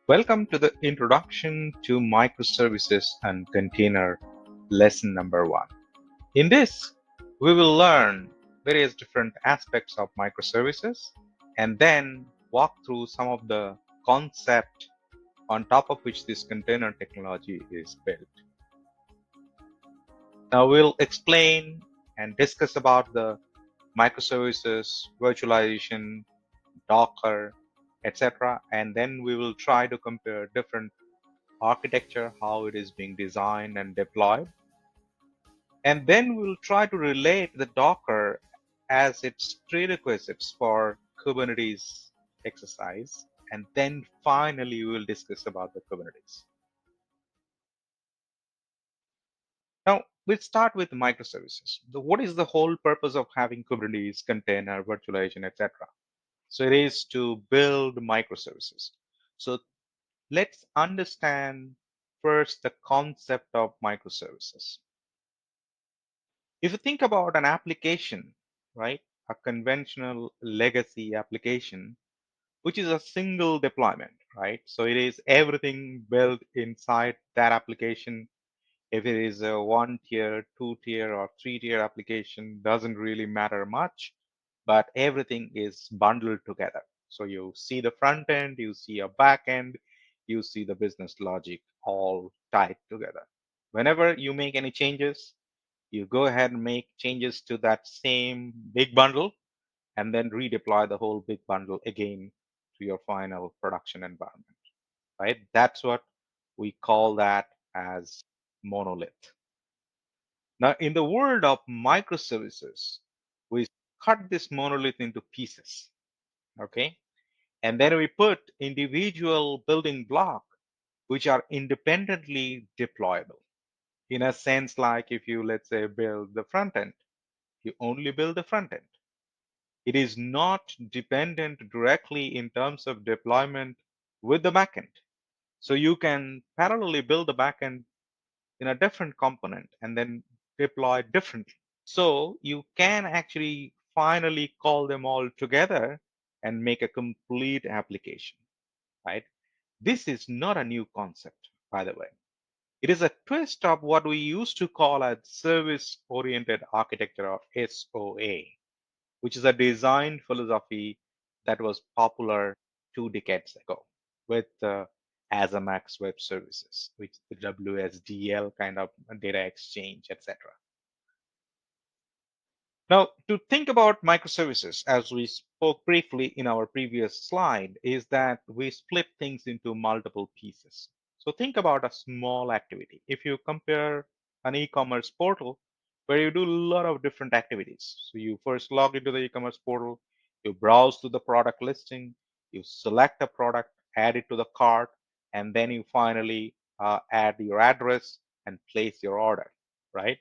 Welcome to the Introduction to Microservices and Container lesson number 1. In this, we will learn various different aspects of microservices and then walk through some of the concept on top of which this container technology is built. Now we'll explain and discuss about the microservices, virtualization, Docker, etc. And then we will try to compare different architecture, how it is being designed and deployed. And then we'll try to relate the Docker as its prerequisites for Kubernetes exercise. And then finally, we will discuss about the Kubernetes. Now, we'll start with microservices. What is the whole purpose of having Kubernetes, container, virtualization, etc.? So it is to build microservices. So let's understand first the concept of microservices. If you think about an application, right, a conventional legacy application, which is a single deployment, right? So it is everything built inside that application. If it is a 1-tier, 2-tier, or 3-tier application, doesn't really matter much, but everything is bundled together. So you see the front end, you see a back end, you see the business logic all tied together. Whenever you make any changes, you go ahead and make changes to that same big bundle and then redeploy the whole big bundle again to your final production environment, right? That's what we call that as monolith. Now, in the world of microservices, we cut this monolith into pieces, okay? And then we put individual building blocks which are independently deployable. In a sense, like if you, let's say, build the front end, you only build the front end. It is not dependent directly in terms of deployment with the backend. So you can parallelly build the backend in a different component and then deploy differently. So you can actually finally call them all together and make a complete application, right? This is not a new concept, by the way. It is a twist of what we used to call a service-oriented architecture, or SOA, which is a design philosophy that was popular 2 decades ago with Azamax Web Services, which is the WSDL kind of data exchange, etc. Now, to think about microservices, as we spoke briefly in our previous slide, is that we split things into multiple pieces. So think about a small activity. If you compare an e-commerce portal where you do a lot of different activities. So you first log into the e-commerce portal, you browse through the product listing, you select a product, add it to the cart, and then you finally add your address and place your order, right?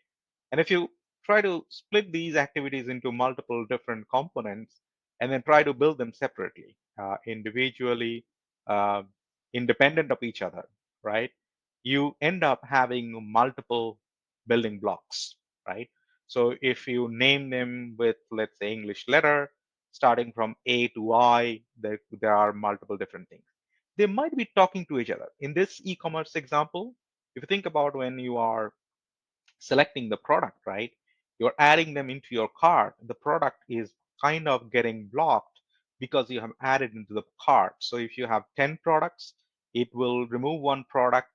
And if you try to split these activities into multiple different components and then try to build them separately, individually, uh, independent of each other, right? You end up having multiple building blocks, right? So if you name them with, let's say, English letter, starting from A to I, there are multiple different things. They might be talking to each other. In this e-commerce example, if you think about when you are selecting the product, right? You're adding them into your cart. The product is kind of getting blocked because you have added into the cart. So if you have 10 products, it will remove one product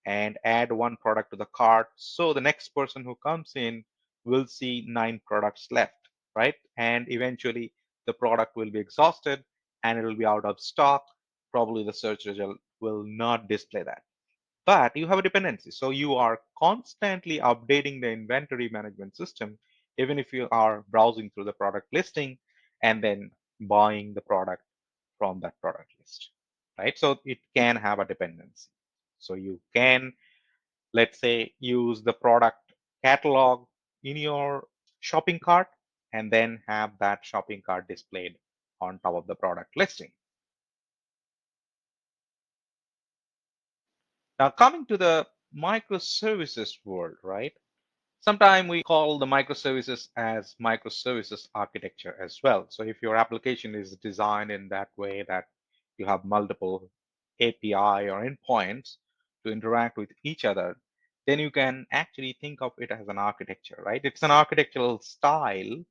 and add one product to the cart. So the next person who comes in will see 9 products left, right? And eventually the product will be exhausted and it will be out of stock. Probably the search result will not display that, but you have a dependency. So you are constantly updating the inventory management system, even if you are browsing through the product listing and then buying the product from that product list, right? So it can have a dependency. So you can, let's say, use the product catalog in your shopping cart and then have that shopping cart displayed on top of the product listing. Now, coming to the microservices world, right? Sometimes we call the microservices as microservices architecture as well. So if your application is designed in that way that you have multiple API or endpoints to interact with each other, then you can actually think of it as an architecture, right? It's an architectural style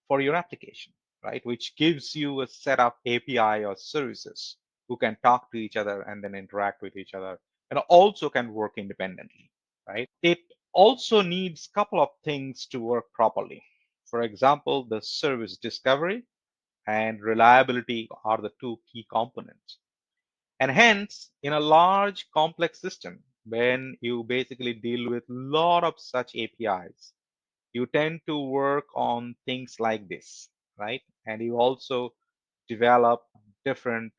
for your application, right? Which gives you a set of API or services who can talk to each other and then interact with each other and also can work independently, right? It also needs a couple of things to work properly. For example, the service discovery and reliability are the two key components. And hence, in a large complex system, when you basically deal with a lot of such APIs, you tend to work on things like this, right? And you also develop different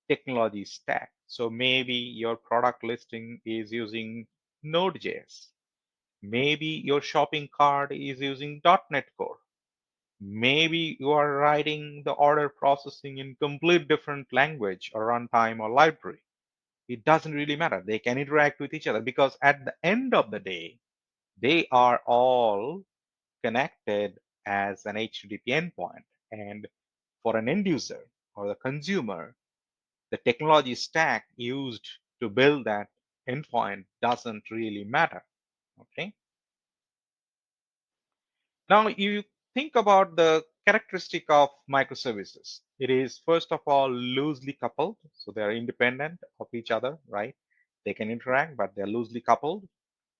technology stack. So maybe your product listing is using Node.js. Maybe your shopping cart is using .NET Core. Maybe you are writing the order processing in complete different language or runtime or library. It doesn't really matter. They can interact with each other because at the end of the day, they are all connected as an HTTP endpoint. And for an end user or the consumer, the technology stack used to build that endpoint doesn't really matter. Okay. Now you think about the characteristic of microservices. It is first of all loosely coupled, so they are independent of each other, right? They can interact, but they're loosely coupled.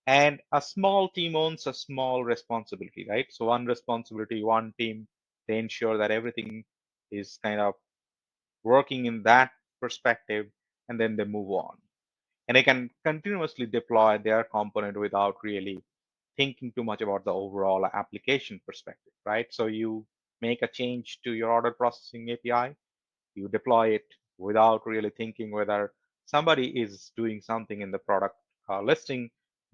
And a small team owns a small responsibility, right? So one responsibility, one team, they ensure that everything is kind of working in that perspective, and then they move on. And they can continuously deploy their component without really thinking too much about the overall application perspective, right? So you make a change to your order processing API, you deploy it without really thinking whether somebody is doing something in the product listing,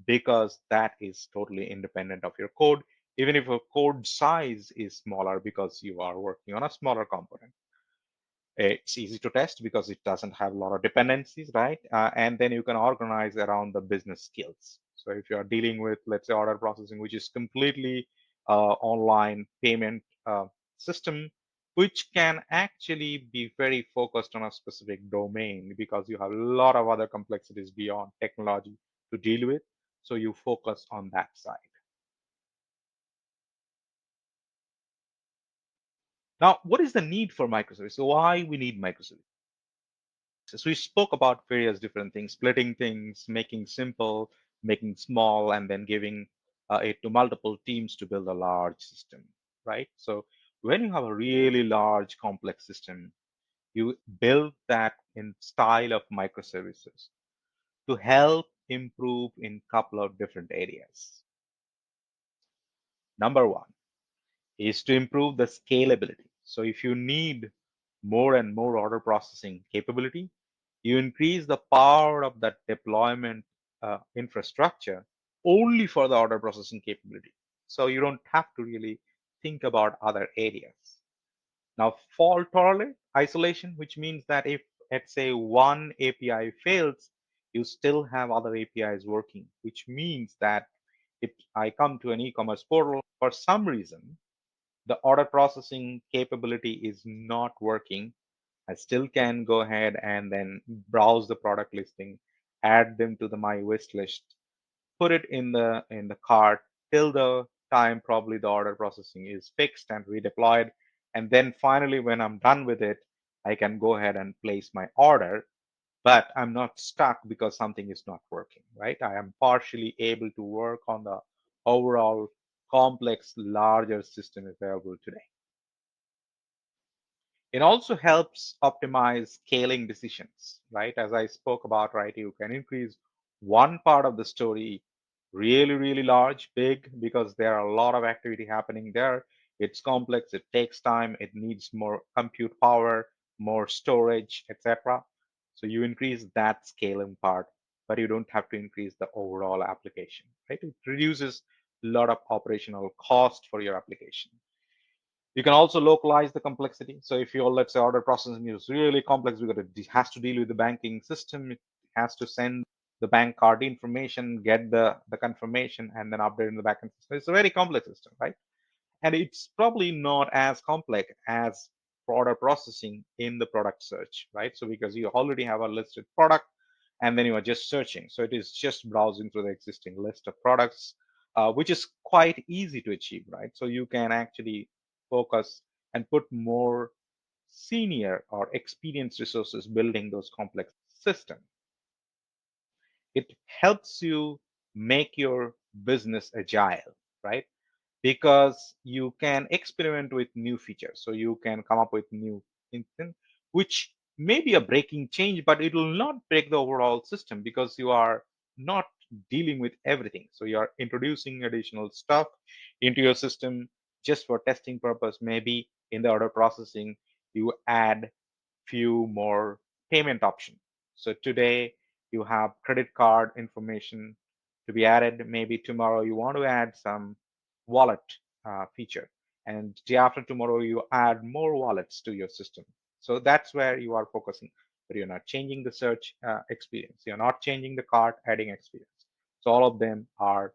because that is totally independent of your code, even if your code size is smaller because you are working on a smaller component. It's easy to test because it doesn't have a lot of dependencies, right? And then you can organize around the business skills. So if you are dealing with, let's say, order processing, which is completely online payment system, which can actually be very focused on a specific domain because you have a lot of other complexities beyond technology to deal with. So you focus on that side. Now, what is the need for microservices? So why we need microservices? So we spoke about various different things, splitting things, making simple, making small, and then giving it to multiple teams to build a large system, right? So when you have a really large complex system, you build that in style of microservices to help improve in couple of different areas. Number one is to improve the scalability. So if you need more and more order processing capability, you increase the power of that deployment infrastructure only for the order processing capability. So you don't have to really think about other areas. Now, fault tolerant isolation, which means that if, let's say, one API fails, you still have other APIs working, which means that if I come to an e-commerce portal for some reason, the order processing capability is not working, I still can go ahead and then browse the product listing, add them to the my wish list, put it in the cart till the time probably the order processing is fixed and redeployed. And then finally, when I'm done with it, I can go ahead and place my order, but I'm not stuck because something is not working, right? I am partially able to work on the overall complex, larger system available today. It also helps optimize scaling decisions, right? As I spoke about, right, you can increase one part of the story really, really large, big, because there are a lot of activity happening there. It's complex, it takes time, it needs more compute power, more storage, etc. So you increase that scaling part, but you don't have to increase the overall application, right? It reduces a lot of operational cost for your application. You can also localize the complexity. So if your, let's say, order processing is really complex because it has to deal with the banking system, it has to send the bank card information, get the confirmation, and then update in the backend system. It's a very complex system, right? And it's probably not as complex as order processing in the product search, right? So because you already have a listed product and then you are just searching. So it is just browsing through the existing list of products, which is quite easy to achieve, right? So you can actually focus and put more senior or experienced resources building those complex systems. It helps you make your business agile, right? Because you can experiment with new features. So you can come up with new things, which may be a breaking change, but it will not break the overall system because you are not dealing with everything. So you are introducing additional stuff into your system just for testing purpose. Maybe in the order processing, you add few more payment options. So today you have credit card information to be added. Maybe tomorrow you want to add some wallet feature, and day after tomorrow you add more wallets to your system. So that's where you are focusing. But you're not changing the search experience. You're not changing the cart adding experience. So all of them are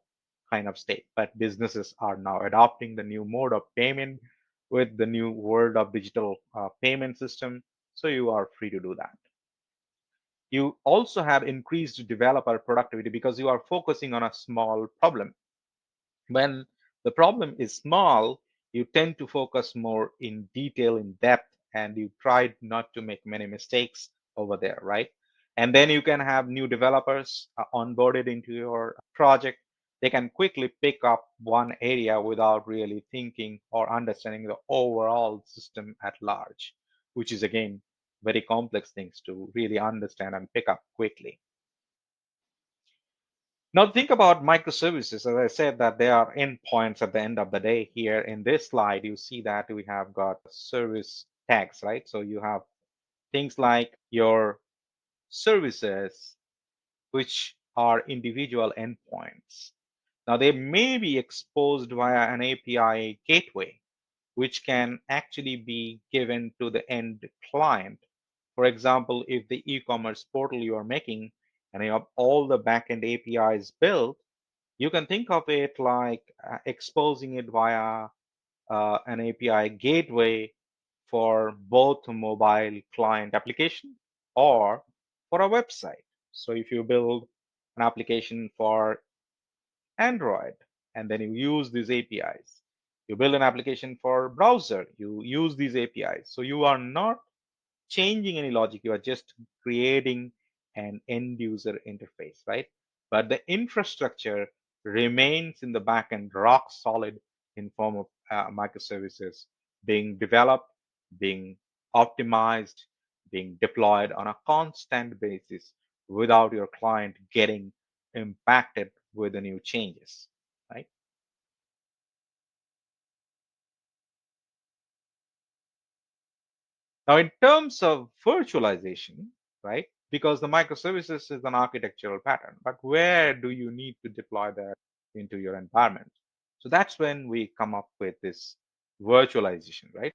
kind of stay. But businesses are now adopting the new mode of payment with the new world of digital payment system. So you are free to do that. You also have increased developer productivity because you are focusing on a small problem. When the problem is small, you tend to focus more in detail, in depth, and you try not to make many mistakes over there, right? And then you can have new developers onboarded into your project. They can quickly pick up one area without really thinking or understanding the overall system at large, which is again very complex things to really understand and pick up quickly. Now think about microservices. As I said, that they are endpoints at the end of the day. Here in this slide, you see that we have got service tags, right? So you have things like your services, which are individual endpoints. Now they may be exposed via an API gateway, which can actually be given to the end client. For example, if the e-commerce portal you are making and you have all the backend APIs built, you can think of it like exposing it via an API gateway for both a mobile client application or for a website. So if you build an application for Android and then you use these APIs, you build an application for browser, you use these APIs. So you are not changing any logic. You are just creating an end user interface, right? But the infrastructure remains in the backend rock solid in form of microservices being developed, being optimized, being deployed on a constant basis without your client getting impacted with the new changes, right? Now, in terms of virtualization, right, because the microservices is an architectural pattern, but where do you need to deploy that into your environment? So that's when we come up with this virtualization, right?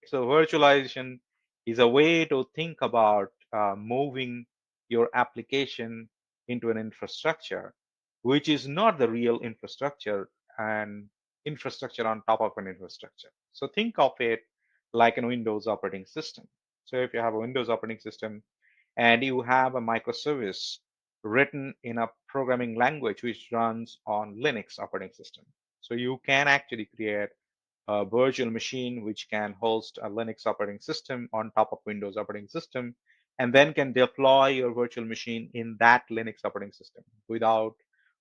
So virtualization is a way to think about moving your application into an infrastructure, which is not the real infrastructure and infrastructure on top of an infrastructure. So think of it like a Windows operating system. So if you have a Windows operating system and you have a microservice written in a programming language which runs on Linux operating system. So you can actually create a virtual machine which can host a Linux operating system on top of Windows operating system, and then can deploy your virtual machine in that Linux operating system without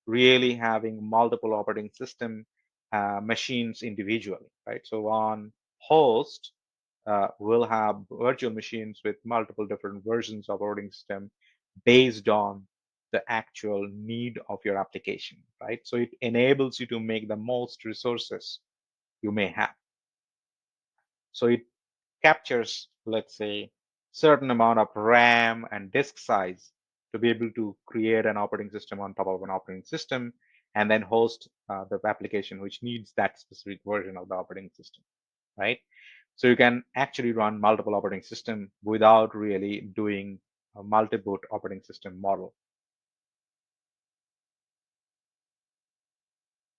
really having multiple operating system machines individually, right? So on host, we'll have virtual machines with multiple different versions of operating system based on the actual need of your application, right? So it enables you to make the most resources you may have. So it captures, let's say, certain amount of RAM and disk size to be able to create an operating system on top of an operating system and then host the application which needs that specific version of the operating system, right? So you can actually run multiple operating system without really doing a multi-boot operating system model.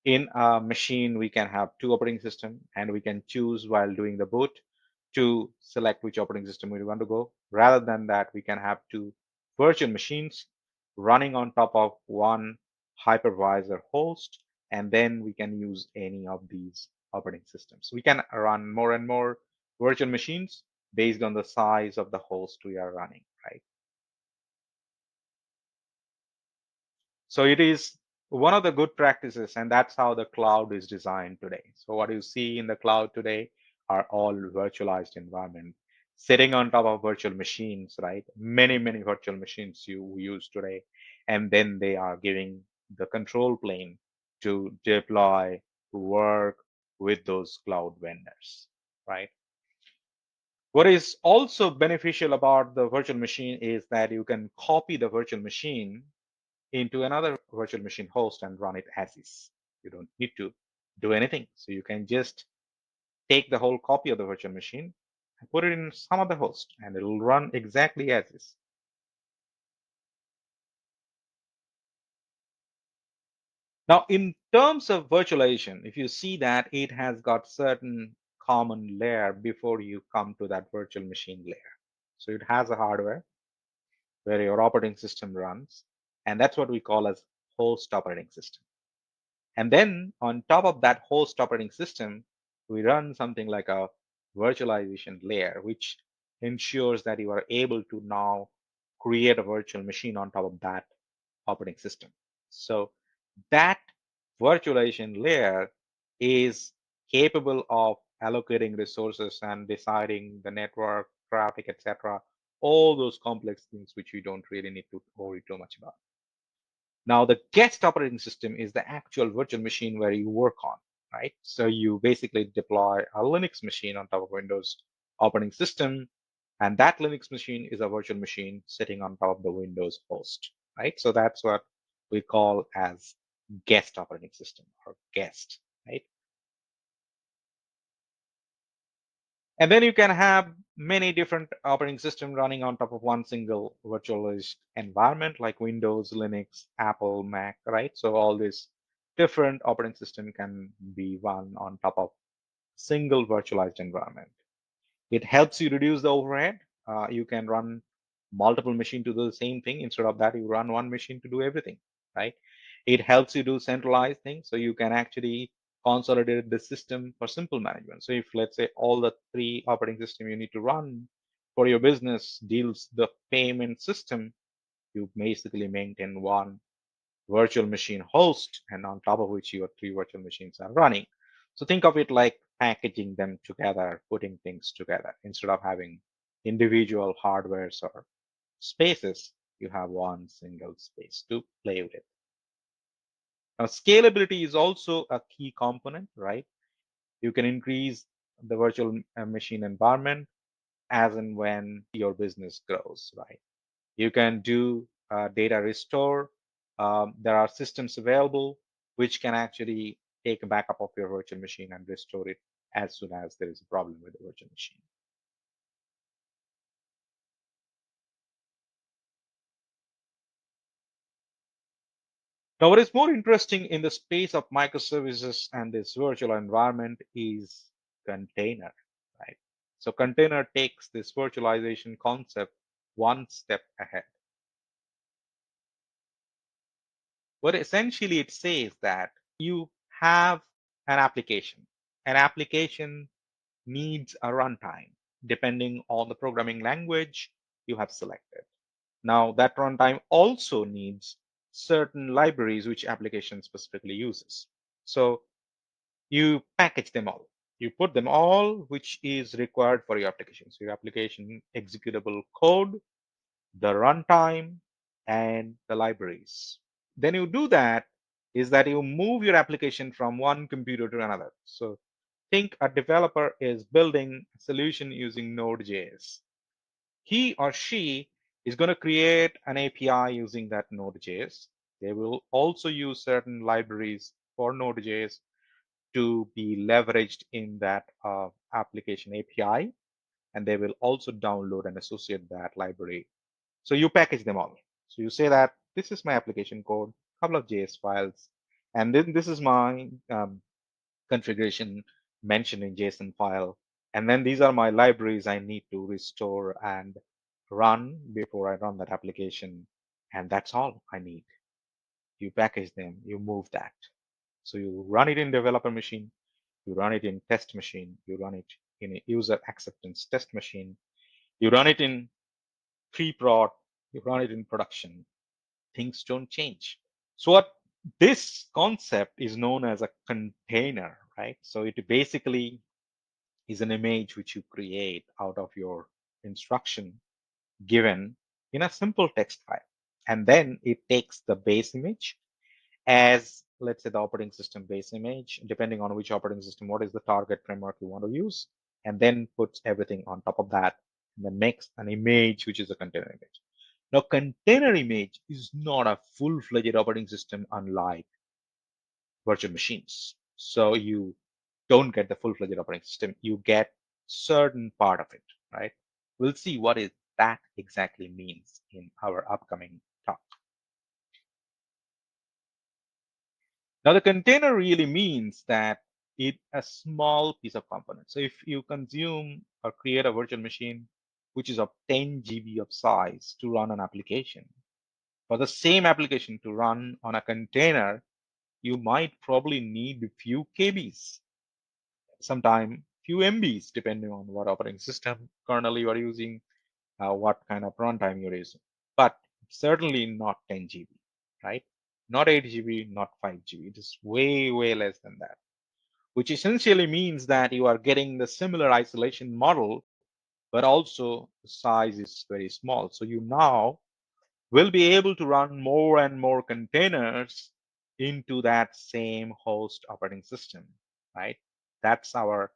In a machine, we can have two operating system, and we can choose while doing the boot to select which operating system we want to go. Rather than that, we can have two virtual machines running on top of one hypervisor host, and then we can use any of these operating systems. We can run more and more virtual machines based on the size of the host we are running, right? So it is one of the good practices, and that's how the cloud is designed today. So what you see in the cloud today are all virtualized environment sitting on top of virtual machines, right? Many virtual machines you use today, and then they are giving the control plane to deploy, work with those cloud vendors, right? What is also beneficial about the virtual machine is that you can copy the virtual machine into another virtual machine host and run it as is. You don't need to do anything. So you can just take the whole copy of the virtual machine and put it in some other host and it'll run exactly as is. Now, in terms of virtualization, if you see that it has got certain common layer before you come to that virtual machine layer. So it has a hardware where your operating system runs, and that's what we call as host operating system. And then on top of that host operating system, we run something like a virtualization layer, which ensures that you are able to now create a virtual machine on top of that operating system. So that virtualization layer is capable of allocating resources and deciding the network traffic, etc. All those complex things which we don't really need to worry too much about. Now, the guest operating system is the actual virtual machine where you work on, right? So you basically deploy a Linux machine on top of Windows operating system, and that Linux machine is a virtual machine sitting on top of the Windows host, right? So that's what we call as guest operating system or guest, right? And then you can have many different operating systems running on top of one single virtualized environment like Windows, Linux, Apple, Mac, right? So all these different operating system can be run on top of single virtualized environment. It helps you reduce the overhead. You can run multiple machine to do the same thing. Instead of that, you run one machine to do everything, right? It helps you do centralized things. So you can actually consolidate the system for simple management. So if let's say all the three operating system you need to run for your business deals the payment system, you basically maintain one virtual machine host and on top of which your three virtual machines are running. So think of it like packaging them together, putting things together. Instead of having individual hardwares or spaces, you have one single space to play with. Now, scalability is also a key component, right? You can increase the virtual machine environment as and when your business grows, right? You can do data restore. There are systems available which can actually take a backup of your virtual machine and restore it as soon as there is a problem with the virtual machine. Now, what is more interesting in the space of microservices and this virtual environment is container, right? So container takes this virtualization concept one step ahead. What essentially it says that you have an application. An application needs a runtime depending on the programming language you have selected. Now, that runtime also needs certain libraries which application specifically uses. So you package them all. You put them all which is required for your application. So your application executable code, the runtime, and the libraries. Then you do that is that you move your application from one computer to another. So think a developer is building a solution using Node.js. He or she is going to create an API using that Node.js. They will also use certain libraries for Node.js to be leveraged in that application API, and they will also download and associate that library. So you package them all. So you say that this is my application code, couple of JS files, And then this is my configuration mentioned in JSON file. And then these are my libraries I need to restore and run before I run that application. And that's all I need. You package them, you move that. So you run it in developer machine, you run it in test machine, you run it in a user acceptance test machine, you run it in pre-prod, you run it in production. Things don't change. So what this concept is known as a container, right? So it basically is an image which you create out of your instruction given in a simple text file. And then it takes the base image as, let's say, the operating system base image, depending on which operating system, what is the target framework you want to use, and then puts everything on top of that, and then makes an image which is a container image. Now, container image is not a full-fledged operating system unlike virtual machines. So you don't get the full-fledged operating system. You get certain part of it, right? We'll see what is that exactly means in our upcoming talk. Now, the container really means that it's a small piece of component. So if you consume or create a virtual machine, which is of 10 GB of size to run an application, for the same application to run on a container, you might probably need a few KBs, sometime few MBs, depending on what operating system kernel you are using, what kind of runtime you're using. But certainly not 10 GB, right? Not 8 GB, not 5 GB. It is way, way less than that, which essentially means that you are getting the similar isolation model, but also the size is very small. So you now will be able to run more and more containers into that same host operating system, right? That's our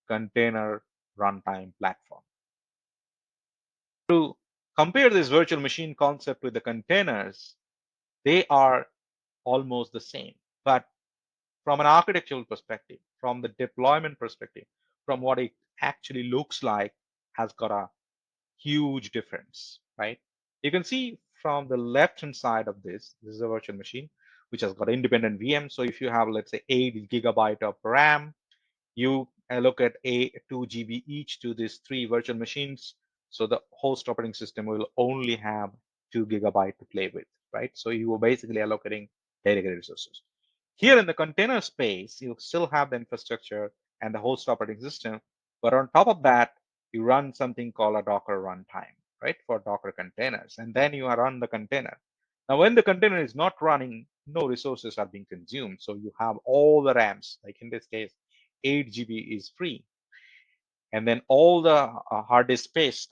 container runtime platform. To compare this virtual machine concept with the containers, they are almost the same. But from an architectural perspective, from the deployment perspective, from what it actually looks like, has got a huge difference, right? You can see from the left-hand side of this is a virtual machine, which has got independent VM. So if you have, let's say, 8 GB of RAM, you allocate a 2 GB each to these three virtual machines. So the host operating system will only have 2 GB to play with, right? So you are basically allocating dedicated resources. Here in the container space, you still have the infrastructure and the host operating system, but on top of that, you run something called a Docker runtime, right, for Docker containers, and then you run the container. Now, when the container is not running, no resources are being consumed, so you have all the RAMs, like in this case, 8 GB is free. And then all the hard disk space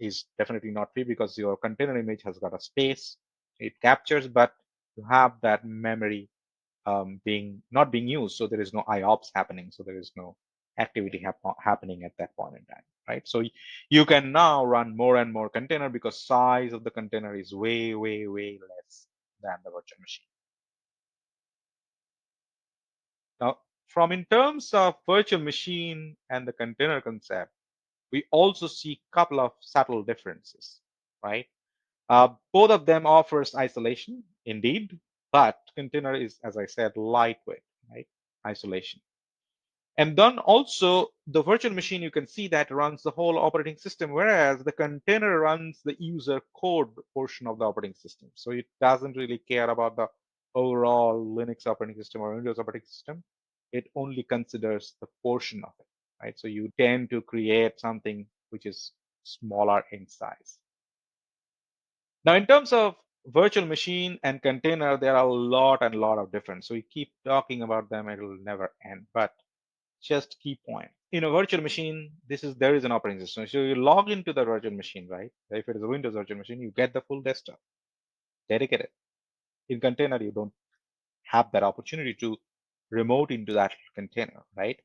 is definitely not free because your container image has got a space it captures, but you have that memory being not being used. So there is no IOPS happening. So there is no activity happening at that point in time, right? So you can now run more and more container because size of the container is way, way, way less than the virtual machine. Now, from in terms of virtual machine and the container concept, we also see a couple of subtle differences, right? Both of them offers isolation, indeed, but container is, as I said, lightweight, right? Isolation. And then also the virtual machine, you can see that runs the whole operating system, whereas the container runs the user code portion of the operating system. So it doesn't really care about the overall Linux operating system or Windows operating system. It only considers the portion of it, right? So you tend to create something which is smaller in size. Now, in terms of virtual machine and container, there are a lot and lot of difference. So we keep talking about them, it will never end. But just key point. In a virtual machine, there is an operating system. So you log into the virtual machine, right? If it is a Windows virtual machine, you get the full desktop, dedicated. In container, you don't have that opportunity to remote into that container, right?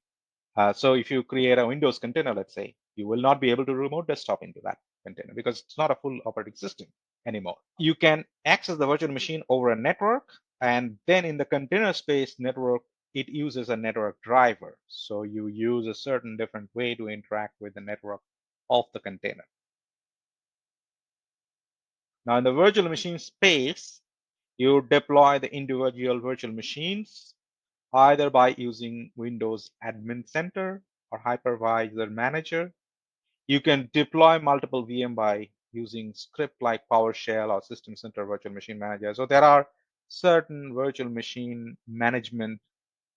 So if you create a Windows container, let's say, you will not be able to remote desktop into that container because it's not a full operating system anymore. You can access the virtual machine over a network, and then in the container space network, it uses a network driver. So you use a certain different way to interact with the network of the container. Now in the virtual machine space, You deploy the individual virtual machines either by using Windows Admin Center or Hypervisor Manager. You can deploy multiple VM by using script like PowerShell or System Center Virtual Machine Manager. So there are certain virtual machine management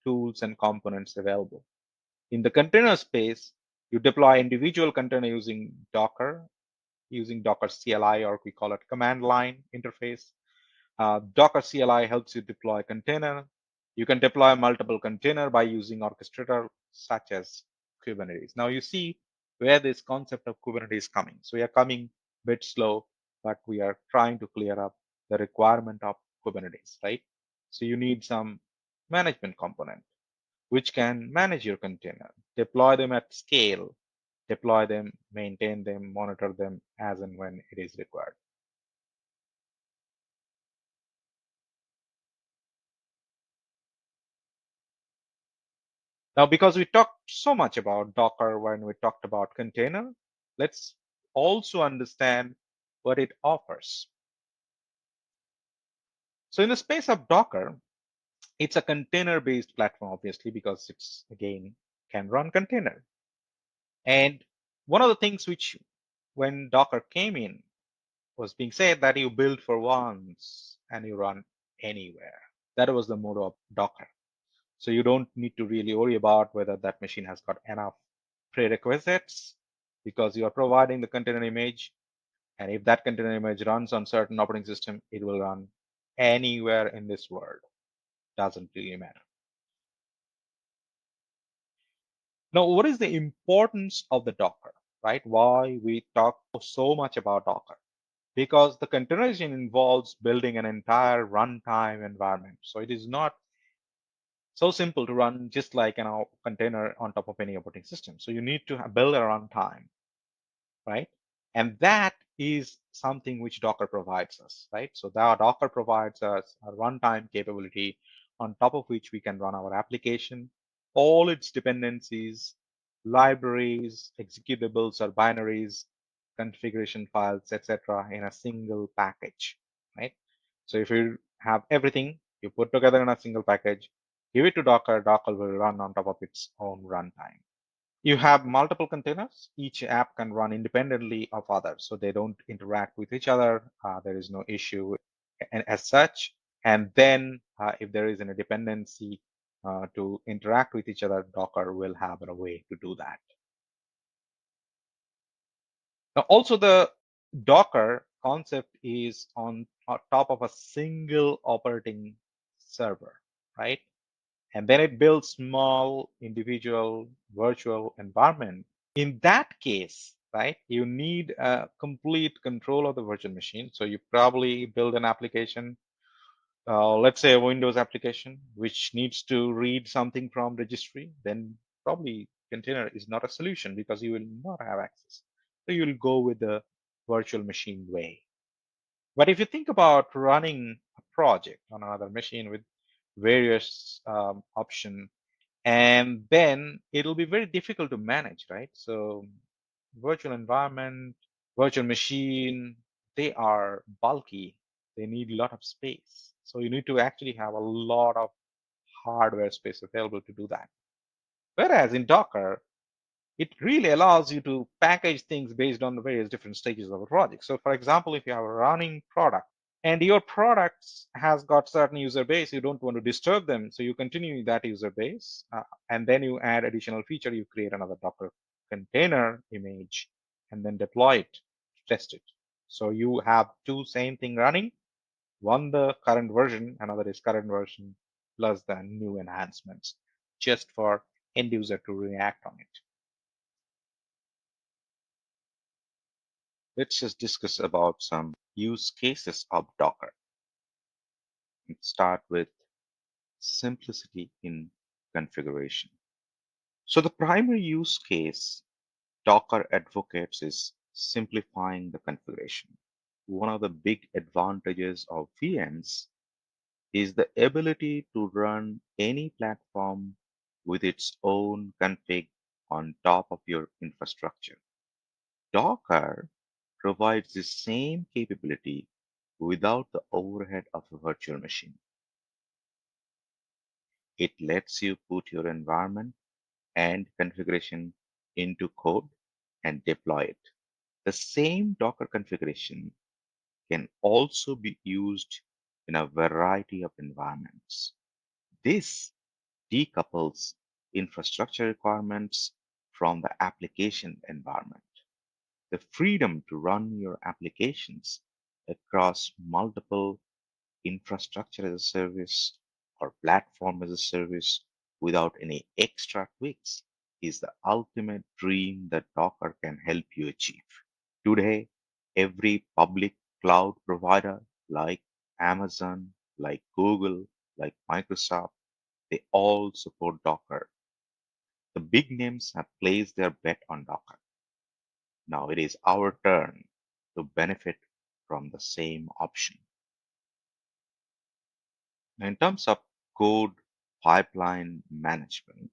tools and components available. In the container space, you deploy individual container using Docker CLI, or we call it command line interface. Docker CLI helps you deploy container. You can deploy multiple container by using orchestrator such as Kubernetes. Now you see where this concept of Kubernetes is coming. So we are coming a bit slow, but we are trying to clear up the requirement of Kubernetes, right? So you need some management component which can manage your container, deploy them at scale, deploy them, maintain them, monitor them as and when it is required. Now, because we talked so much about Docker when we talked about container, let's also understand what it offers. So in the space of Docker, it's a container-based platform, obviously, because it's, again, can run container. And one of the things which, when Docker came in, was being said that you build for once and you run anywhere. That was the motto of Docker. So you don't need to really worry about whether that machine has got enough prerequisites because you are providing the container image. And if that container image runs on certain operating system, it will run anywhere in this world. Doesn't really matter. Now, what is the importance of the Docker, right? Why we talk so much about Docker? Because the containerization involves building an entire runtime environment. So it is not so simple to run just like a container on top of any operating system. So you need to build a runtime, right? And that is something which Docker provides us, right? So that Docker provides us a runtime capability on top of which we can run our application, all its dependencies, libraries, executables or binaries, configuration files, etc., in a single package, right? So if you have everything you put together in a single package, give it to Docker, Docker will run on top of its own runtime. You have multiple containers. Each app can run independently of others, so they don't interact with each other. There is no issue as such. And then if there is any dependency to interact with each other, Docker will have a way to do that. Now, also the Docker concept is on top of a single operating server, right? And then it builds small individual virtual environment. In that case, right, you need a complete control of the virtual machine. So you probably build an application, let's say a Windows application, which needs to read something from registry. Then probably container is not a solution because you will not have access. So you'll go with the virtual machine way. But if you think about running a project on another machine with various options, and then it'll be very difficult to manage, right? So virtual environment, virtual machine, they are bulky. They need a lot of space. So you need to actually have a lot of hardware space available to do that. Whereas in Docker, it really allows you to package things based on the various different stages of a project. So for example, if you have a running product and your products has got certain user base, you don't want to disturb them, so you continue that user base, and then you add additional feature, you create another Docker container image and then deploy it, test it. So you have two same thing running, one the current version, another is current version plus the new enhancements, just for end user to react on it. Let's just discuss about some use cases of Docker. Let's start with simplicity in configuration. So the primary use case Docker advocates is simplifying the configuration. One of the big advantages of VMs is the ability to run any platform with its own config on top of your infrastructure. Docker provides the same capability without the overhead of a virtual machine. It lets you put your environment and configuration into code and deploy it. The same Docker configuration can also be used in a variety of environments. This decouples infrastructure requirements from the application environment. The freedom to run your applications across multiple infrastructure as a service or platform as a service without any extra tweaks is the ultimate dream that Docker can help you achieve. Today, every public cloud provider like Amazon, like Google, like Microsoft, they all support Docker. The big names have placed their bet on Docker. Now it is our turn to benefit from the same option. Now, in terms of code pipeline management,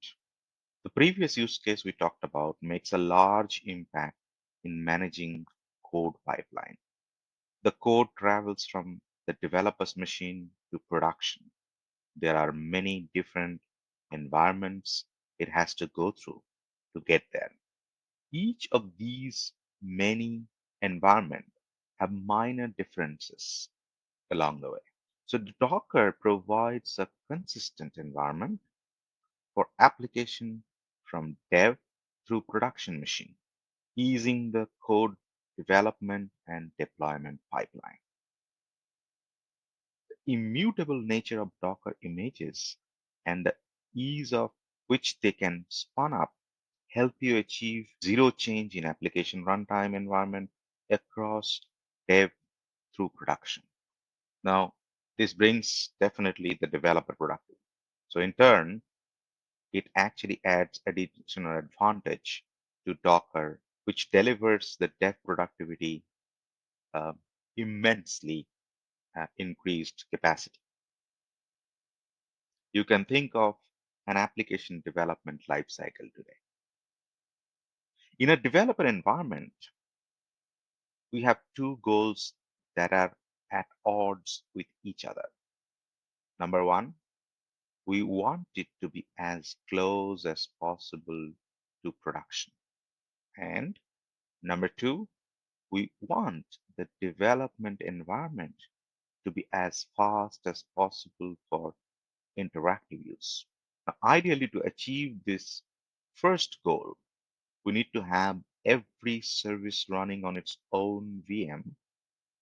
the previous use case we talked about makes a large impact in managing code pipeline. The code travels from the developer's machine to production. There are many different environments it has to go through to get there. Each of these many environments have minor differences along the way. So the Docker provides a consistent environment for application from dev through production machine, easing the code development and deployment pipeline. Immutable nature of Docker images and the ease of which they can spun up help you achieve zero change in application runtime environment across dev through production. Now, this brings definitely the developer productivity. So in turn, it actually adds additional advantage to Docker, which delivers the dev productivity uh, immensely increased capacity. You can think of an application development lifecycle today. In a developer environment, we have two goals that are at odds with each other. Number one, we want it to be as close as possible to production. And number two, we want the development environment to be as fast as possible for interactive use. Now, ideally, to achieve this first goal, we need to have every service running on its own VM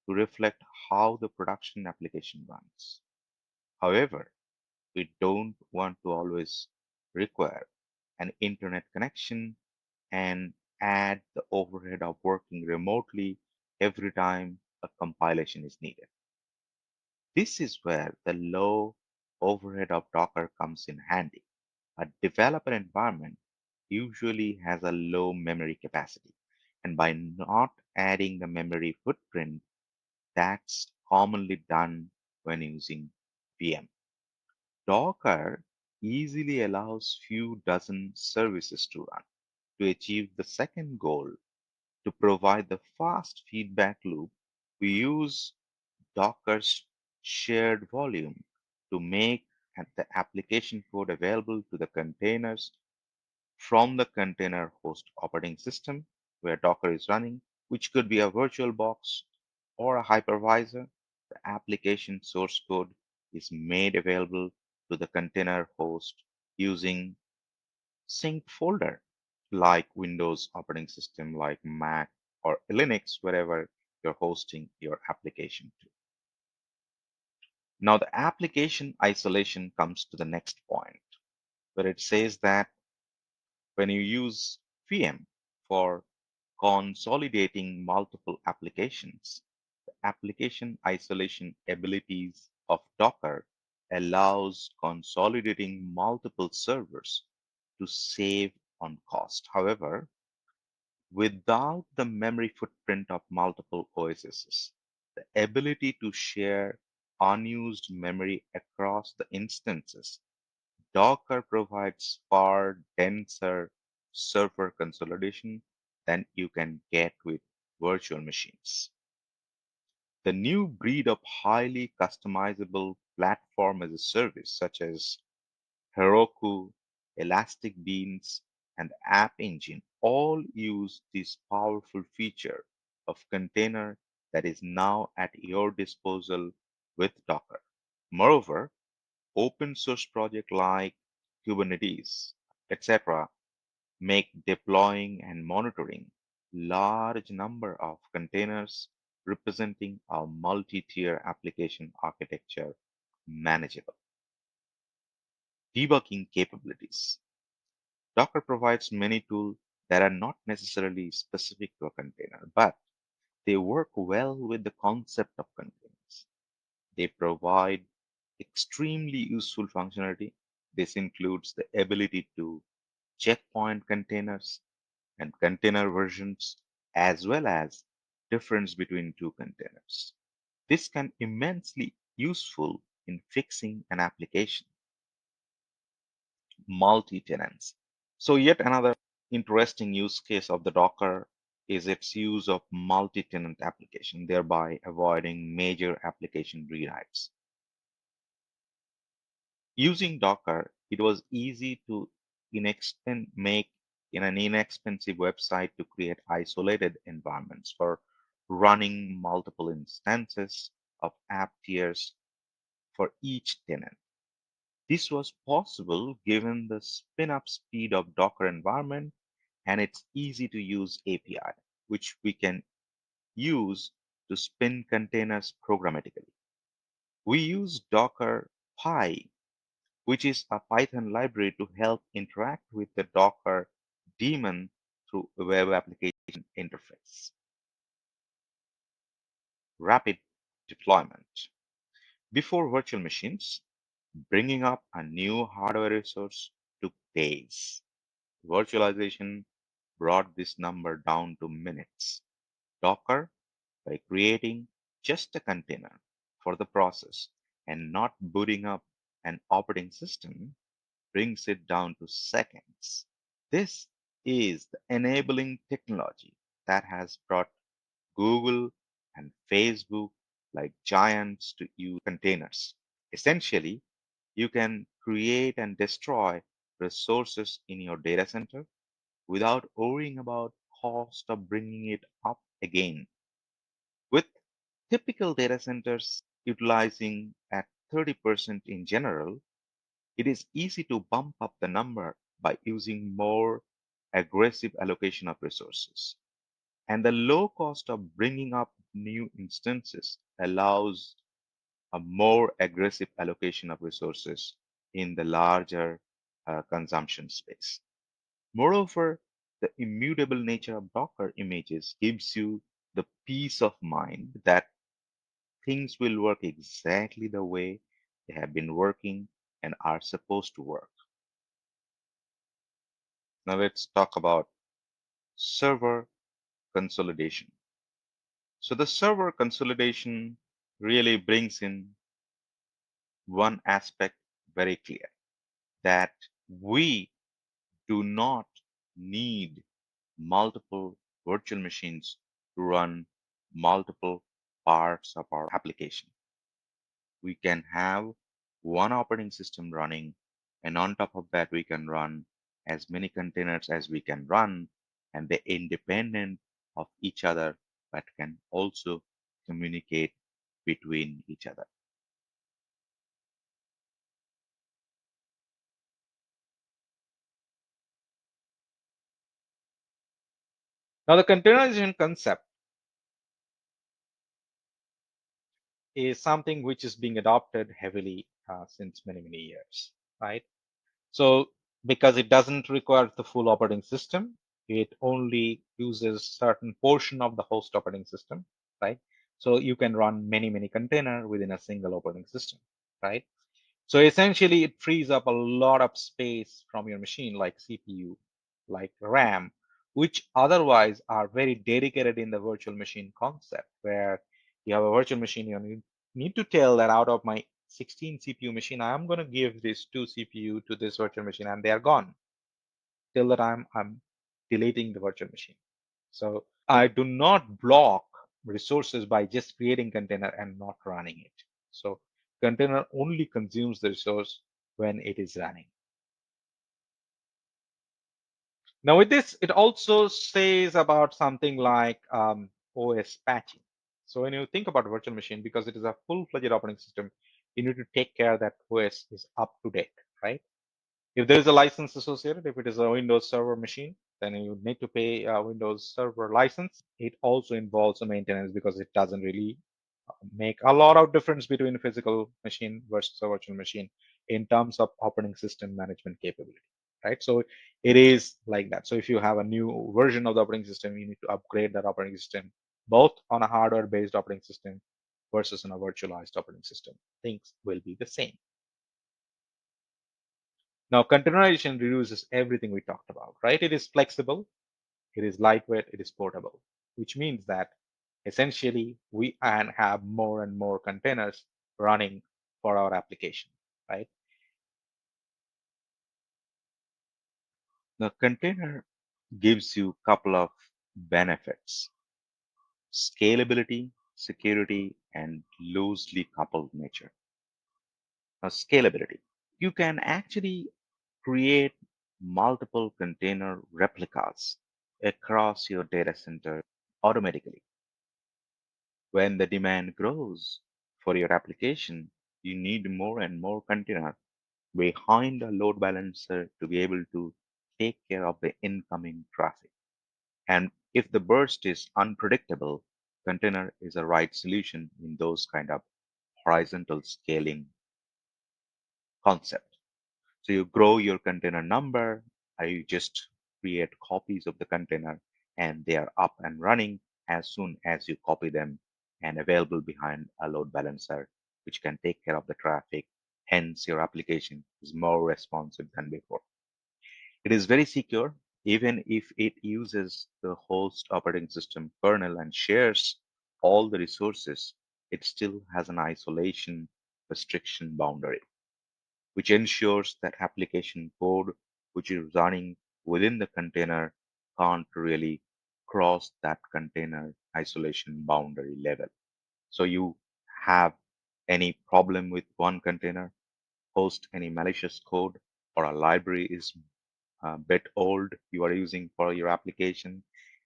to reflect how the production application runs. However, we don't want to always require an internet connection and add the overhead of working remotely every time a compilation is needed. This is where the low overhead of Docker comes in handy. A developer environment usually has a low memory capacity, and by not adding the memory footprint, that's commonly done when using VM. Docker easily allows few dozen services to run. To achieve the second goal, to provide the fast feedback loop, we use Docker's shared volume to make the application code available to the containers from the container host operating system where Docker is running, which could be a virtual box or a hypervisor. The application source code is made available to the container host using synced folder like Windows operating system, like Mac or Linux, wherever you're hosting your application to. Now, the application isolation comes to the next point where it says that when you use VM for consolidating multiple applications, the application isolation abilities of Docker allows consolidating multiple servers to save on cost. However, without the memory footprint of multiple OSs, the ability to share unused memory across the instances, Docker provides far denser server consolidation than you can get with virtual machines. The new breed of highly customizable platform as a service, such as Heroku, Elastic Beans, and App Engine, all use this powerful feature of container that is now at your disposal with Docker. Moreover, open source projects like Kubernetes, etc., make deploying and monitoring large number of containers representing a multi-tier application architecture manageable. Debugging capabilities. Docker provides many tools that are not necessarily specific to a container, but they work well with the concept of containers. They provide extremely useful functionality. This includes the ability to checkpoint containers and container versions, as well as difference between two containers. This can immensely useful in fixing an application multi-tenants. So yet another interesting use case of the Docker is its use of multi-tenant application, thereby avoiding major application rewrites. Using Docker, it was easy to make in an inexpensive website to create isolated environments for running multiple instances of app tiers for each tenant. This was possible given the spin-up speed of Docker environment and its easy to use API, which we can use to spin containers programmatically. We use Docker Py, which is a Python library to help interact with the Docker daemon through a web application interface. Rapid deployment. Before virtual machines, bringing up a new hardware resource took days. Virtualization brought this number down to minutes. Docker, by creating just a container for the process and not booting up an operating system, brings it down to seconds. This is the enabling technology that has brought Google and Facebook like giants to use containers. Essentially, you can create and destroy resources in your data center without worrying about cost of bringing it up again. With typical data centers utilizing at 30% in general, it is easy to bump up the number by using more aggressive allocation of resources. And the low cost of bringing up new instances allows a more aggressive allocation of resources in the larger consumption space. Moreover, the immutable nature of Docker images gives you the peace of mind that things will work exactly the way they have been working and are supposed to work. Now let's talk about server consolidation. So the server consolidation really brings in one aspect very clear that we do not need multiple virtual machines to run multiple parts of our application. We can have one operating system running, and on top of that, we can run as many containers as we can run, and they're independent of each other, but can also communicate between each other. Now, the containerization concept is something which is being adopted heavily since many, many years, right? So, because it doesn't require the full operating system, it only uses certain portion of the host operating system, right? So you can run many, many container within a single operating system, right? So essentially, it frees up a lot of space from your machine, like CPU, like RAM, which otherwise are very dedicated in the virtual machine concept, where you have a virtual machine, you need to tell that out of my 16 CPU machine, I am going to give this 2 CPU to this virtual machine, and they are gone till the time I'm deleting the virtual machine. So I do not block resources by just creating container and not running it. So container only consumes the resource when it is running. Now with this, it also says about something like OS patching. So when you think about virtual machine, because it is a full-fledged operating system, you need to take care that OS is up to date, right? If there is a license associated, if it is a Windows Server machine, then you need to pay a Windows Server license. It also involves a maintenance because it doesn't really make a lot of difference between a physical machine versus a virtual machine in terms of operating system management capability, right? So it is like that. So if you have a new version of the operating system, you need to upgrade that operating system both on a hardware-based operating system versus on a virtualized operating system. Things will be the same. Now, containerization reduces everything we talked about, right? It is flexible, it is lightweight, it is portable, which means that essentially we can have more and more containers running for our application, right? The container gives you a couple of benefits: scalability, security, and loosely coupled nature. Now, scalability. You can actually create multiple container replicas across your data center automatically. When the demand grows for your application, you need more and more container behind a load balancer to be able to take care of the incoming traffic. And if the burst is unpredictable, container is a right solution in those kind of horizontal scaling concept. So you grow your container number, or you just create copies of the container and they are up and running as soon as you copy them and available behind a load balancer, which can take care of the traffic. Hence, your application is more responsive than before. It is very secure, even if it uses the host operating system kernel and shares all the resources, it still has an isolation restriction boundary, which ensures that application code which is running within the container can't really cross that container isolation boundary level. So you have any problem with one container, host any malicious code, or a library is a bit old you are using for your application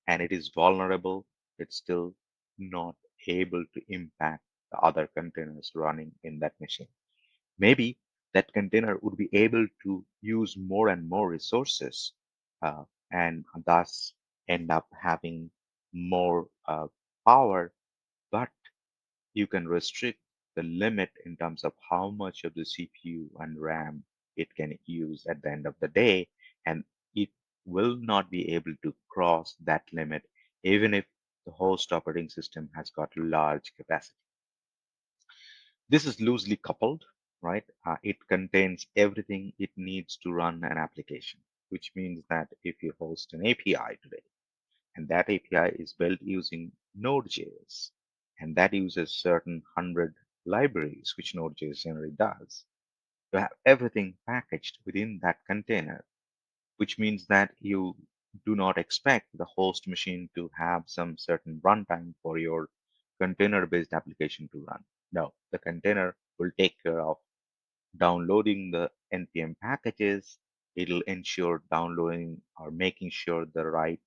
and it is vulnerable, it's still not able to impact the other containers running in that machine. Maybe that container would be able to use more and more resources uh, and thus end up having more power, but you can restrict the limit in terms of how much of the CPU and RAM it can use at the end of the day, and it will not be able to cross that limit even if the host operating system has got large capacity. This is loosely coupled, right? It contains everything it needs to run an application, which means that if you host an API today, and that API is built using Node.js, and that uses certain 100 libraries, which Node.js generally does, you have everything packaged within that container, which means that you do not expect the host machine to have some certain runtime for your container-based application to run. No, the container will take care of downloading the npm packages. It'll ensure downloading or making sure the right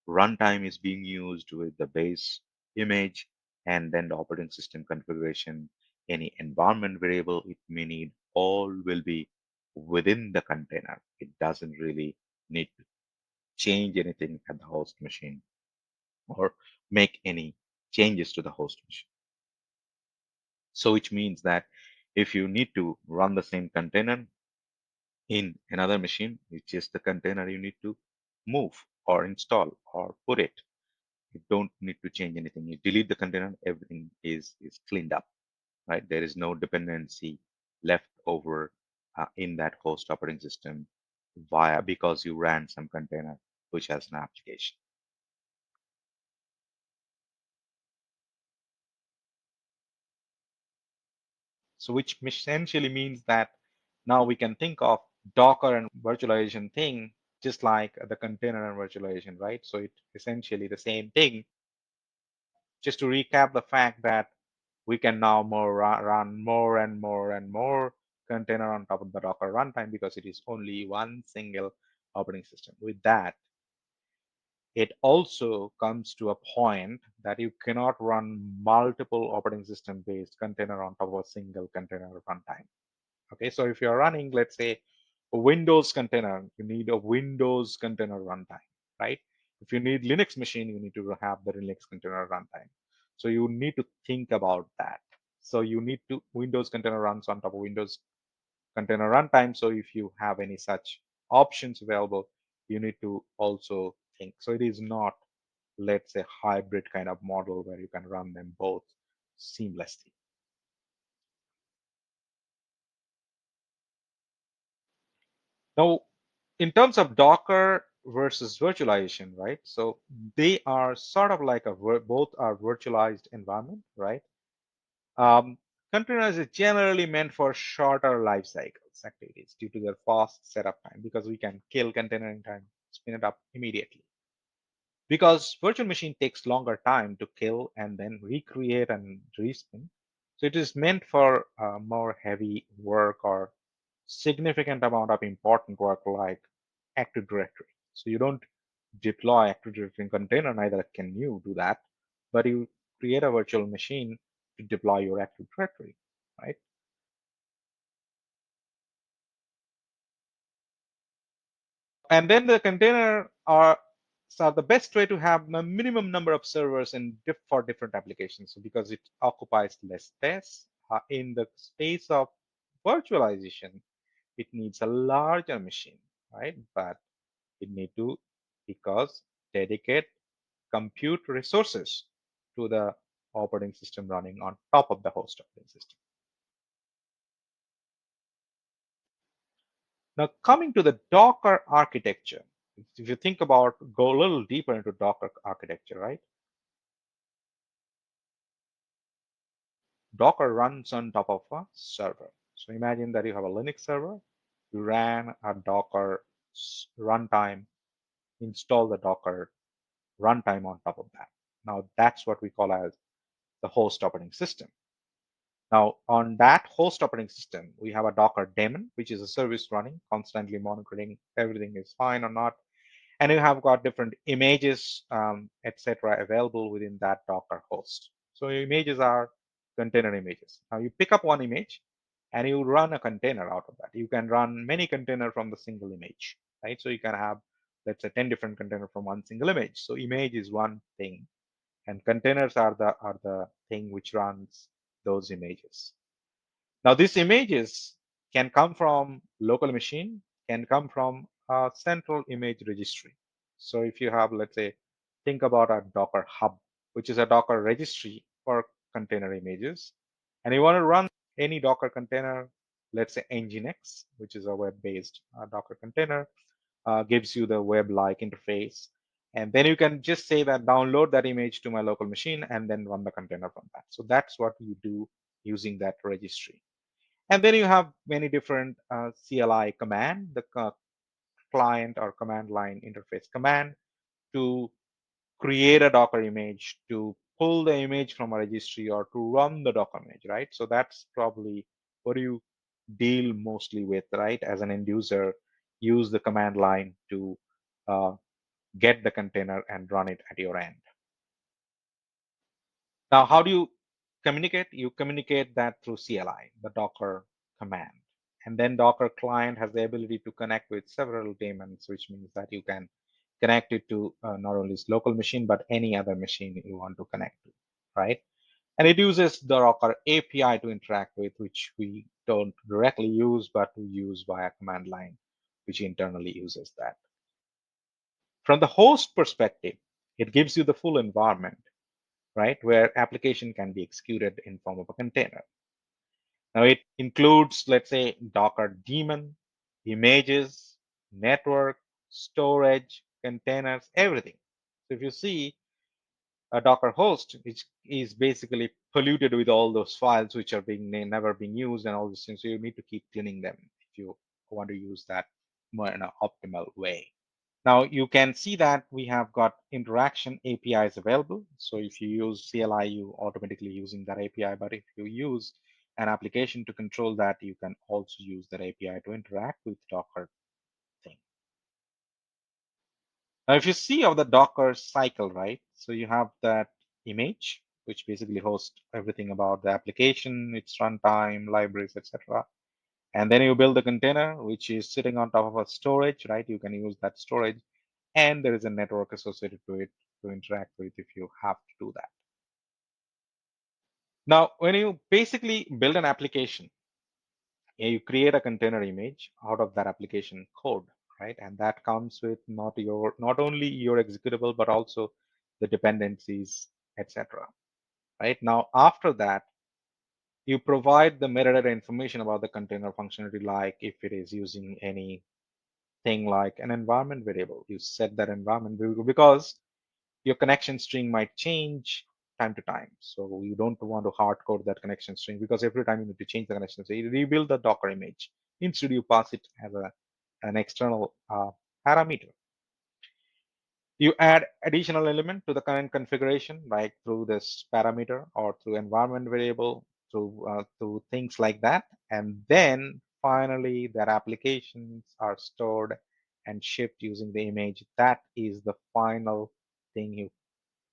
runtime is being used with the base image, and then the operating system configuration, any environment variable it may need, all will be within the container. It doesn't really need to change anything at the host machine or make any changes to the host machine. So which means that if you need to run the same container in another machine, it's just the container you need to move or install or put it. You don't need to change anything. You delete the container, everything is cleaned up, right? There is no dependency left over in that host operating system via because you ran some container which has an application. So which essentially means that now we can think of Docker and virtualization thing just like the container and virtualization, right? So it essentially the same thing. just to recap the fact that we can now run more and more and more container on top of the Docker runtime because it is only one single operating system. With that, it also comes to a point that you cannot run multiple operating system based container on top of a single container runtime. Okay, so if you're running, let's say, a Windows container, you need a Windows container runtime, right? If you need Linux machine, you need to have the Linux container runtime. So you need to think about that. So you need to Windows container runs on top of Windows container runtime. So if you have any such options available, you need to also think. So it is not, let's say, hybrid kind of model where you can run them both seamlessly. Now, in terms of Docker versus virtualization, right? So they are sort of like both are virtualized environment, right? Um, Containers is generally meant for shorter life cycles activities due to their fast setup time because we can kill container in time, spin it up immediately. Because virtual machine takes longer time to kill and then recreate and respin, so it is meant for more heavy work or significant amount of important work like Active Directory. So you don't deploy Active Directory in container, neither can you do that, but you create a virtual machine to deploy your Active Directory, right? And then the container are so the best way to have a minimum number of servers for different applications. So because it occupies less space in the space of virtualization, it needs a larger machine, right? But it need to because dedicate compute resources to the operating system running on top of the host operating system. Now, coming to the Docker architecture, if you think about, go a little deeper into Docker architecture, right? Docker runs on top of a server. So imagine that you have a Linux server, you ran a Docker runtime, install the Docker runtime on top of that. Now that's what we call as the host operating system. Now on that host operating system, we have a Docker daemon, which is a service running, constantly monitoring everything is fine or not. And you have got different images, etc., available within that Docker host. So images are container images. Now you pick up one image and you run a container out of that. You can run many containers from the single image, right? So you can have, let's say, 10 different containers from one single image. So image is one thing, and containers are the thing which runs those images. Now, these images can come from local machine, can come from a central image registry. So if you have, let's say, think about a Docker Hub, which is a Docker registry for container images, and you want to run any Docker container, let's say Nginx, which is a web-based Docker container, gives you the web-like interface. And then you can just say that download that image to my local machine and then run the container from that. So that's what you do using that registry. And then you have many different CLI command, the client or command line interface command to create a Docker image, to pull the image from a registry or to run the Docker image, right? So that's probably what you deal mostly with, right? As an end user, use the command line to uh, get the container and run it at your end. Now, how do you communicate? You communicate that through CLI, the Docker command. And then Docker client has the ability to connect with several daemons, which means that you can connect it to not only its local machine, but any other machine you want to connect to, right? And it uses the Docker API to interact with, which we don't directly use, but we use via command line, which internally uses that. From the host perspective, it gives you the full environment, right, where application can be executed in form of a container. Now it includes, let's say, Docker daemon, images, network, storage, containers, everything. So if you see a Docker host, which is basically polluted with all those files which are being never being used and all these things, so you need to keep cleaning them if you want to use that more in an optimal way. Now you can see that we have got interaction APIs available. So if you use CLI, you automatically using that API. But if you use an application to control that, you can also use that API to interact with Docker thing. Now, if you see of the Docker cycle, right? So you have that image, which basically hosts everything about the application, its runtime, libraries, etc. And then you build the container, which is sitting on top of a storage, right? You can use that storage, and there is a network associated to it to interact with if you have to do that. Now, when you basically build an application, you create a container image out of that application code, right? And that comes with not only your executable, but also the dependencies, etc. Right? Now, after that, you provide the metadata information about the container functionality, like if it is using any thing like an environment variable. You set that environment variable because your connection string might change time to time. So you don't want to hard code that connection string because every time you need to change the connection string, you rebuild the Docker image. Instead, you pass it as an external parameter. You add additional element to the current configuration, like through this parameter or through environment variable, through things like that. And then finally, their applications are stored and shipped using the image. That is the final thing you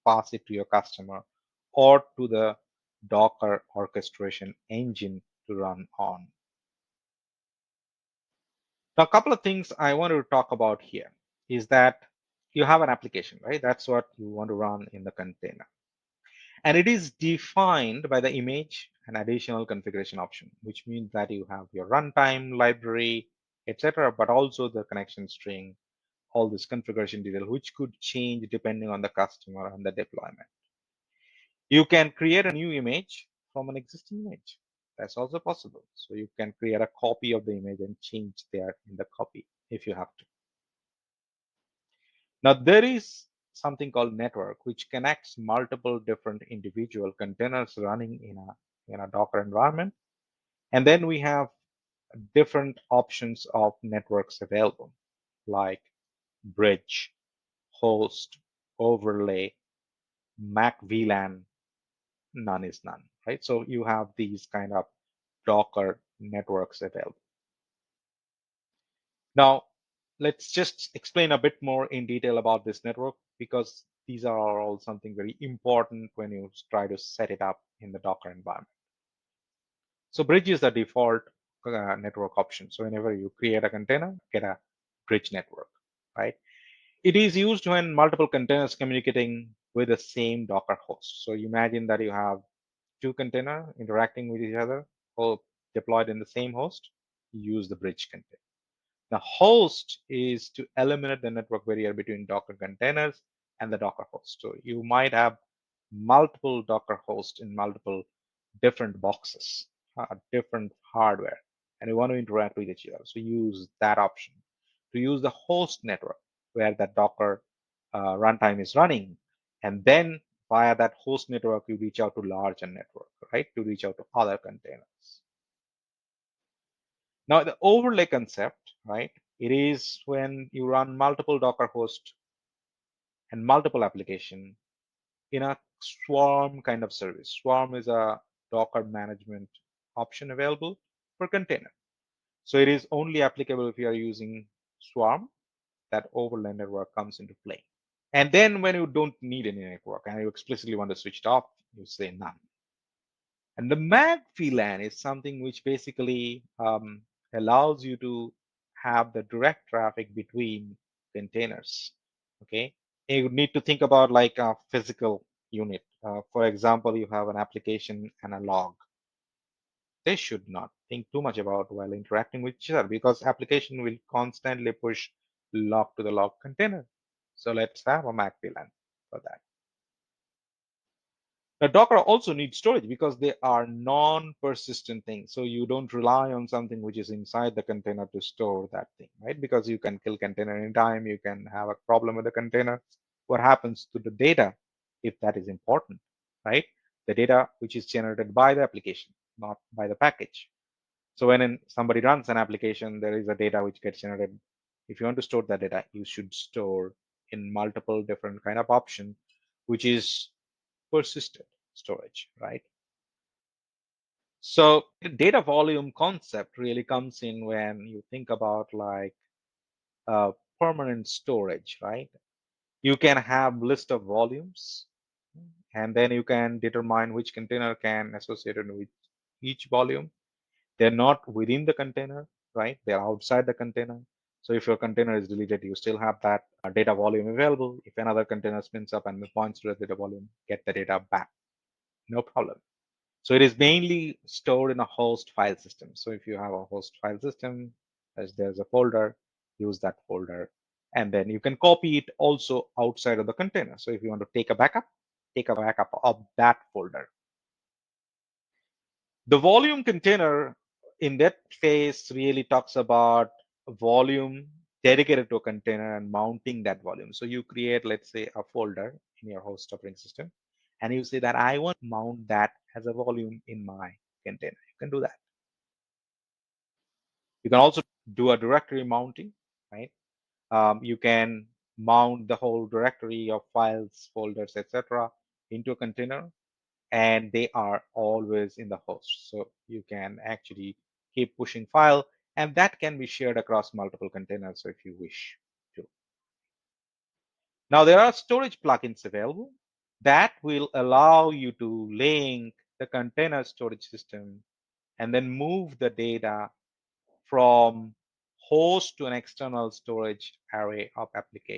pass it to your customer or to the Docker orchestration engine to run on. Now, a couple of things I want to talk about here is that you have an application, right? That's what you want to run in the container. And it is defined by the image and additional configuration option, which means that you have your runtime, library, etc., but also the connection string, all this configuration detail, which could change depending on the customer and the deployment. You can create a new image from an existing image. That's also possible. So you can create a copy of the image and change there in the copy if you have to. Now there is something called network, which connects multiple different individual containers running in a Docker environment. And then we have different options of networks available, like bridge, host, overlay, Mac VLAN, none is none, right? So you have these kind of Docker networks available. Now, let's just explain a bit more in detail about this network because these are all something very important when you try to set it up in the Docker environment. So bridge is the default network option. So whenever you create a container, get a bridge network, right? It is used when multiple containers communicating with the same Docker host. So imagine that you have two containers interacting with each other, all deployed in the same host. You use the bridge container. The host is to eliminate the network barrier between Docker containers and the Docker host. So you might have multiple Docker hosts in multiple different boxes, different hardware, and you want to interact with each other. So use that option to use the host network where that Docker runtime is running. And then via that host network, you reach out to larger network, right? To reach out to other containers. Now, the overlay concept, right? It is when you run multiple Docker hosts and multiple application in a swarm kind of service. Swarm is a Docker management option available for container. So it is only applicable if you are using Swarm. That overlay network comes into play. And then when you don't need any network and you explicitly want to switch it off, you say none. And the mag VLAN is something which basically allows you to have the direct traffic between containers. Okay, you need to think about like a physical unit. For example, you have an application and a log. They should not think too much about while interacting with each other because application will constantly push log to the log container. So let's have a mag VLAN for that. Now, Docker also needs storage because they are non-persistent things. So you don't rely on something which is inside the container to store that thing, right? Because you can kill container anytime. You can have a problem with the container. What happens to the data if that is important, right? The data which is generated by the application, not by the package. So when somebody runs an application, there is a data which gets generated If you want to store that data, you should store in multiple different kind of option, which is persistent storage, right? So the data volume concept really comes in when you think about like permanent storage, right? You can have list of volumes, and then you can determine which container can associated with each volume. They're not within the container, right? They're outside the container. So if your container is deleted, you still have that data volume available. If another container spins up and points to the data volume, get the data back, no problem. So it is mainly stored in a host file system. So if you have a host file system, as there's a folder, use that folder. And then you can copy it also outside of the container. So if you want to take a backup of that folder. The volume container in that phase really talks about volume dedicated to a container and mounting that volume. So you create, let's say, a folder in your host operating system, and you say that I want to mount that as a volume in my container. You can do that. You can also do a directory mounting, right? You can mount the whole directory of files, folders, etc., into a container, and they are always in the host. So you can actually keep pushing file, and that can be shared across multiple containers if you wish to. Now there are storage plugins available that will allow you to link the container storage system and then move the data from host to an external storage array of application.